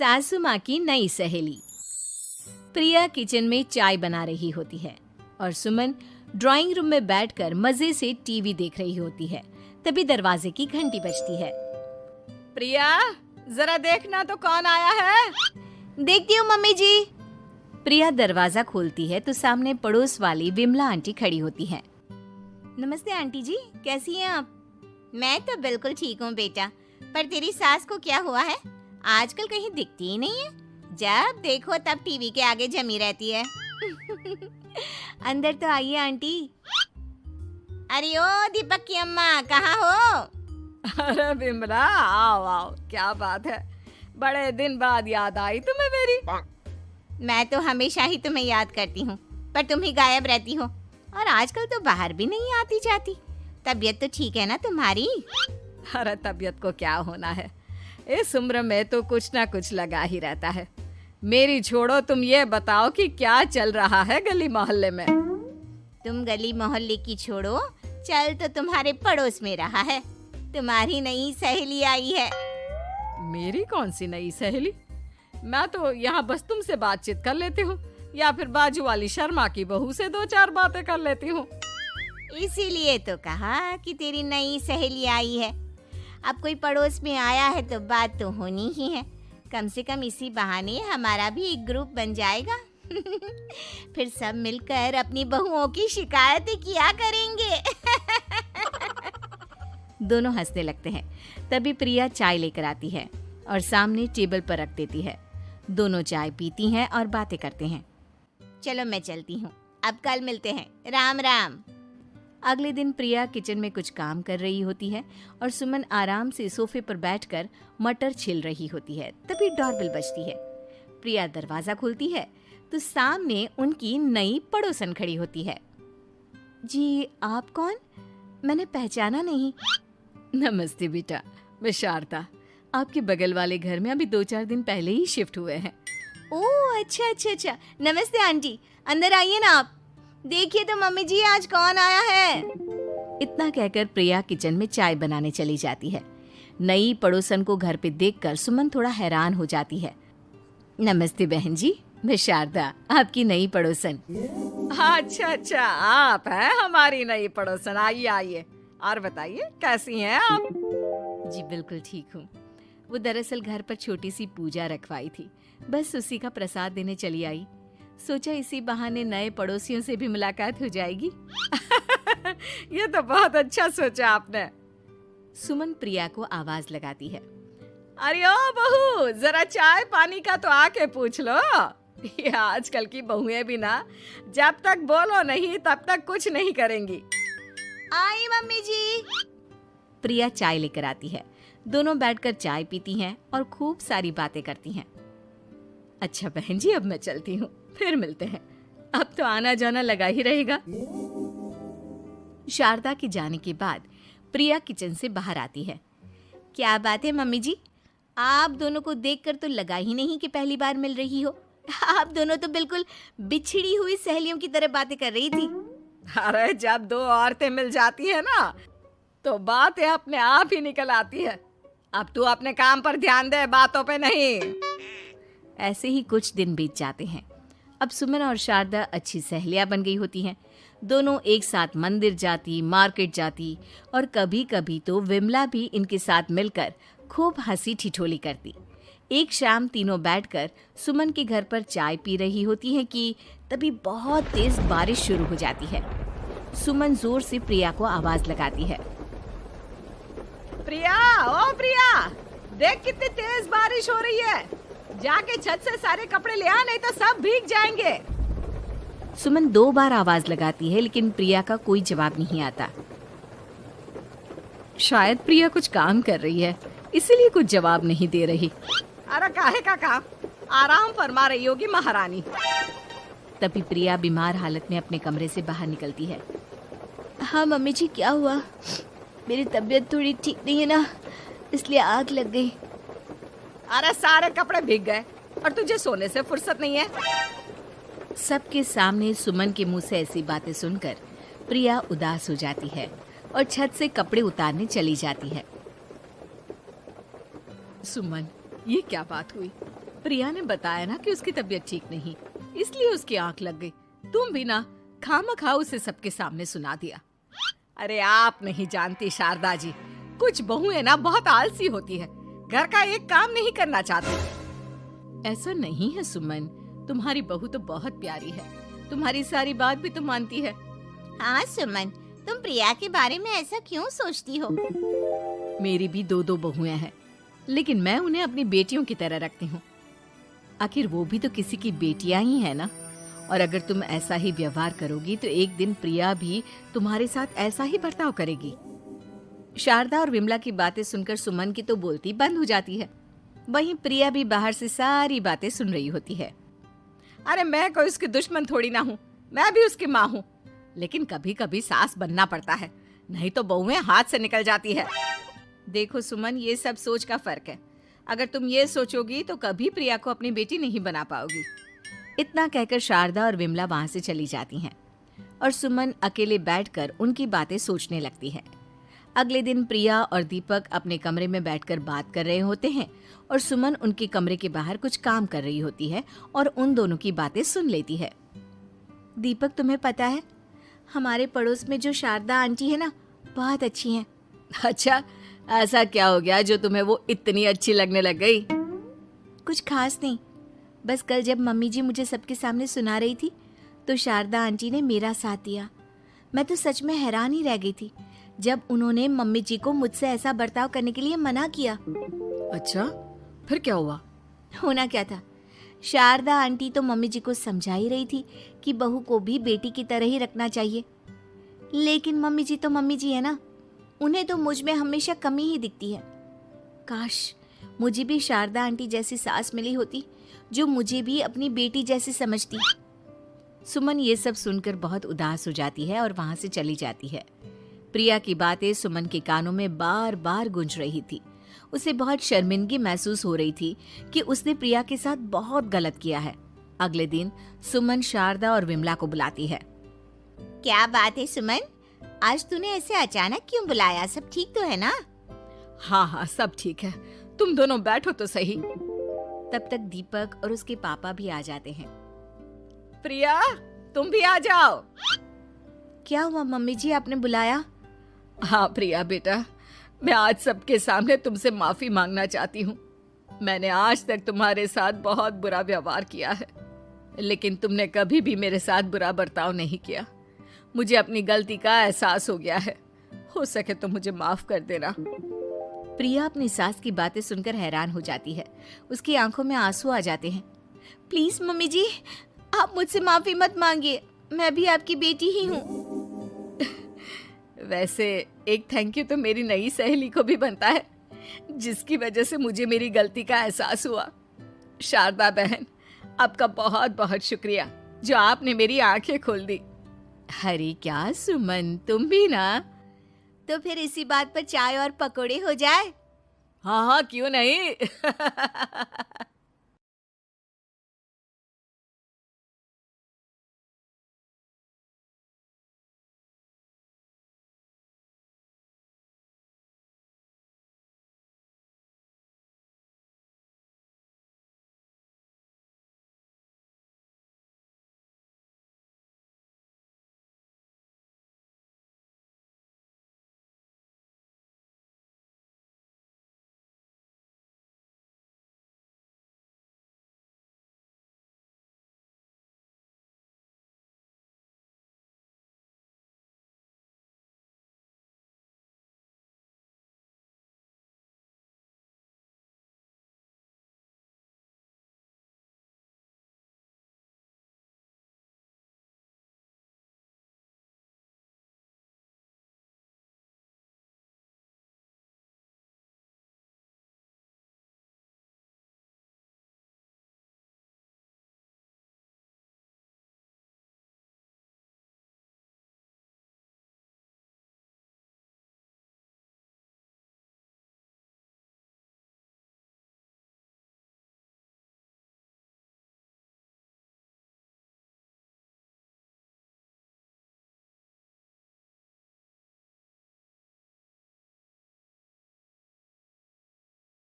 सासू माँ की नई सहेली। प्रिया किचन में चाय बना रही होती है और सुमन ड्राइंग रूम में बैठकर मजे से टीवी देख रही होती है। तभी दरवाजे की घंटी बजती है। प्रिया, जरा देखना तो कौन आया है। देखती हूँ मम्मी जी। प्रिया दरवाजा खोलती है तो सामने पड़ोस वाली विमला आंटी खड़ी होती है। नमस्ते आंटी जी, कैसी हैं आप? मैं तो बिल्कुल ठीक हूँ बेटा, पर तेरी सास को क्या हुआ है? आजकल कहीं दिखती ही नहीं है। जब देखो तब टीवी के आगे जमी रहती है। अंदर तो आइए आंटी। अरे ओ दीपक की अम्मा, कहाँ हो? अरे विमला, आओ आओ, क्या बात है, बड़े दिन बाद याद आई तुम्हें मेरी। मैं तो हमेशा ही तुम्हें याद करती हूँ, पर तुम ही गायब रहती हो और आजकल तो बाहर भी नहीं आती जाती। तबीयत तो ठीक है ना तुम्हारी? अरे तबीयत को क्या होना है, इस उम्र में तो कुछ ना कुछ लगा ही रहता है। मेरी छोड़ो, तुम ये बताओ कि क्या चल रहा है गली मोहल्ले में। तुम गली मोहल्ले की छोड़ो, चल तो तुम्हारे पड़ोस में रहा है। तुम्हारी नई सहेली आई है। मेरी कौन सी नई सहेली? मैं तो यहाँ बस तुमसे बातचीत कर लेती हूँ या फिर बाजू वाली शर्मा की बहू से दो चार बातें कर लेती हूँ। इसीलिए तो कहा कि तेरी नई सहेली आई है। अब कोई पड़ोस में आया है तो बात तो होनी ही है। कम से कम इसी बहाने हमारा भी एक ग्रुप बन जाएगा। फिर सब मिलकर अपनी बहुओं की शिकायतें किया करेंगे। दोनों हंसने लगते हैं। तभी प्रिया चाय लेकर आती है और सामने टेबल पर रख देती है। दोनों चाय पीती हैं और बातें करते हैं। चलो मैं चलती हूँ, अब कल मिलते हैं। राम राम। अगले दिन प्रिया किचन में कुछ काम कर रही होती है और सुमन आराम से सोफे पर बैठकर मटर छिल रही होती है। तभी डोरबेल बजती है। प्रिया दरवाजा खोलती है तो सामने उनकी नई पड़ोसन खड़ी होती है। जी, आप कौन? मैंने पहचाना नहीं। नमस्ते बेटा, मैं शारदा, आपके बगल वाले घर में अभी 2-4 दिन पहले ही शिफ्ट हुए हैं। ओह अच्छा अच्छा अच्छा, नमस्ते आंटी, अंदर आइए ना आप। देखिए तो मम्मी जी, आज कौन आया है। इतना कहकर प्रिया किचन में चाय बनाने चली जाती है। नई पड़ोसन को घर पे देखकर सुमन थोड़ा हैरान हो जाती है। नमस्ते बहन जी, मैं शारदा, आपकी नई पड़ोसन। अच्छा अच्छा, आप हैं हमारी नई पड़ोसन। आइए आइए, और बताइए कैसी हैं आप? जी बिल्कुल ठीक हूँ। वो दरअसल घर पर छोटी सी पूजा रखवाई थी, बस उसी का प्रसाद देने चली आई। सोचा इसी बहाने नए पड़ोसियों से भी मुलाकात हो जाएगी। ये तो बहुत अच्छा सोचा आपने। सुमन प्रिया को आवाज लगाती है। अरे ओ बहू, जरा चाय पानी का तो आके पूछ लो। ये आजकल की बहुएं भी ना, जब तक बोलो नहीं तब तक कुछ नहीं करेंगी। आई मम्मी जी। प्रिया चाय लेकर आती है। दोनों बैठकर चाय पीती हैं और खूब सारी बातें करती हैं। अच्छा बहन जी, अब मैं चलती हूँ, फिर मिलते हैं। अब तो आना जाना लगा ही रहेगा। शारदा के जाने के बाद प्रिया किचन से बाहर आती है। क्या बात है मम्मी जी, आप दोनों को देखकर तो लगा ही नहीं कि पहली बार मिल रही हो। आप दोनों तो बिल्कुल बिछड़ी हुई सहेलियों की तरह बातें कर रही थी। अरे जब दो औरतें मिल जाती है ना, तो बातें अपने आप ही निकल आती है। अब तू अपने काम पर ध्यान दे, बातों पे नहीं। ऐसे ही कुछ दिन बीत जाते हैं। अब सुमन और शारदा अच्छी सहेलियां बन गई होती हैं। दोनों एक साथ मंदिर जाती, मार्केट जाती और कभी कभी तो विमला भी इनके साथ मिलकर खूब हंसी ठिठोली करती। एक शाम तीनों बैठकर सुमन के घर पर चाय पी रही होती हैं कि तभी बहुत तेज बारिश शुरू हो जाती है। सुमन जोर से प्रिया को आवाज लगाती है। प्रिया, ओ प्रिया, देख कितनी तेज बारिश हो रही है। जाके छत से सारे कपड़े ले आ, नहीं तो सब भीग जाएंगे। सुमन 2 बार आवाज लगाती है लेकिन प्रिया का कोई जवाब नहीं आता। शायद प्रिया कुछ काम कर रही है, इसीलिए कुछ जवाब नहीं दे रही। अरे काहे का काम, आराम फरमा रही होगी महारानी। तभी प्रिया बीमार हालत में अपने कमरे से बाहर निकलती है। हाँ मम्मी जी, क्या हुआ? मेरी तबीयत थोड़ी ठीक नहीं है ना, इसलिए आग लग गई। अरे सारे कपड़े भीग गए और तुझे सोने से फुर्सत नहीं है। सबके सामने सुमन के मुंह से ऐसी बातें सुनकर प्रिया उदास हो जाती है और छत से कपड़े उतारने चली जाती है। सुमन, ये क्या बात हुई? प्रिया ने बताया ना कि उसकी तबीयत ठीक नहीं, इसलिए उसकी आंख लग गई। तुम भी ना खामखा उसे सबके सामने सुना दिया। अरे आप नहीं जानती शारदा जी, कुछ बहुएं ना बहुत आलसी होती है, घर का एक काम नहीं करना चाहती। ऐसा नहीं है सुमन, तुम्हारी बहू तो बहुत प्यारी है, तुम्हारी सारी बात भी तो मानती है। हाँ सुमन, तुम प्रिया के बारे में ऐसा क्यों सोचती हो? मेरी भी दो बहुएं हैं, लेकिन मैं उन्हें अपनी बेटियों की तरह रखती हूँ। आखिर वो भी तो किसी की बेटियां ही है ना। और अगर तुम ऐसा ही व्यवहार करोगी तो एक दिन प्रिया भी तुम्हारे साथ ऐसा ही बर्ताव करेगी। शारदा और विमला की बातें सुनकर सुमन की तो बोलती बंद हो जाती है। वहीं प्रिया भी बाहर से सारी बातें सुन रही होती है। अरे मैं कोई उसकी दुश्मन थोड़ी ना हूँ, मैं भी उसकी माँ हूँ, लेकिन कभी कभी सास बनना पड़ता है, नहीं तो बहुएं हाथ से निकल जाती है। देखो सुमन, ये सब सोच का फर्क है। अगर तुम ये सोचोगी तो कभी प्रिया को अपनी बेटी नहीं बना पाओगी। इतना कहकर शारदा और विमला वहां से चली जाती हैं और सुमन अकेले बैठकर उनकी बातें सोचने लगती है। अगले दिन प्रिया और दीपक अपने कमरे में बैठकर बात कर रहे होते हैं और सुमन उनके कमरे के बाहर कुछ काम कर रही होती है और उन दोनों की बातें सुन लेती है। दीपक, तुम्हें पता है हमारे पड़ोस में जो शारदा आंटी है ना, बहुत अच्छी हैं। अच्छा, ऐसा क्या हो गया जो तुम्हें वो इतनी अच्छी लगने लग गई? कुछ खास नहीं, बस कल जब मम्मी जी मुझे सबके सामने सुना रही थी तो शारदा आंटी ने मेरा साथ दिया। मैं तो सच में हैरान ही रह गई थी जब उन्होंने मम्मी जी को मुझसे ऐसा बर्ताव करने के लिए मना किया। अच्छा, फिर क्या हुआ? होना क्या था, शारदा आंटी तो मम्मी जी को समझा ही रही थी कि बहू को भी बेटी की तरह ही रखना चाहिए, लेकिन मम्मी जी तो मम्मी जी है ना, उन्हें तो मुझ में हमेशा कमी ही दिखती है। काश मुझे भी शारदा आंटी जैसी सास मिली होती जो मुझे भी अपनी बेटी जैसी समझती। सुमन ये सब सुनकर बहुत उदास हो जाती है और वहां से चली जाती है। प्रिया की बातें सुमन के कानों में बार बार गूंज रही थी। उसे बहुत शर्मिंदगी महसूस हो रही थी कि उसने प्रिया के साथ बहुत गलत किया है। अगले दिन सुमन शारदा और विमला को बुलाती है। क्या बात है सुमन, आज तूने ऐसे अचानक क्यों बुलाया? सब ठीक तो है ना? हाँ हाँ, सब ठीक है, तुम दोनों बैठो तो सही। तब तक दीपक और उसके पापा भी आ जाते हैं। प्रिया, तुम भी आ जाओ। क्या हुआ मम्मी जी, आपने बुलाया? हाँ प्रिया बेटा, मैं आज सबके सामने तुमसे माफी मांगना चाहती हूँ। मैंने आज तक तुम्हारे साथ बहुत बुरा व्यवहार किया है, लेकिन तुमने कभी भी मेरे साथ बुरा बर्ताव नहीं किया। मुझे अपनी गलती का एहसास हो गया है, हो सके तो मुझे माफ कर देना। प्रिया अपनी सास की बातें सुनकर हैरान हो जाती है। उसकी आंखों में आंसू आ जाते हैं। प्लीज मम्मी जी, आप मुझसे माफी मत मांगिए, मैं भी आपकी बेटी ही हूँ। वैसे एक थैंक यू तो मेरी नई सहेली को भी बनता है, जिसकी वजह से मुझे मेरी गलती का एहसास हुआ। शारदा बहन, आपका बहुत बहुत शुक्रिया जो आपने मेरी आंखें खोल दी। अरे क्या सुमन, तुम भी ना? तो फिर इसी बात पर चाय और पकोड़े हो जाए? हाँ हाँ, क्यों नहीं।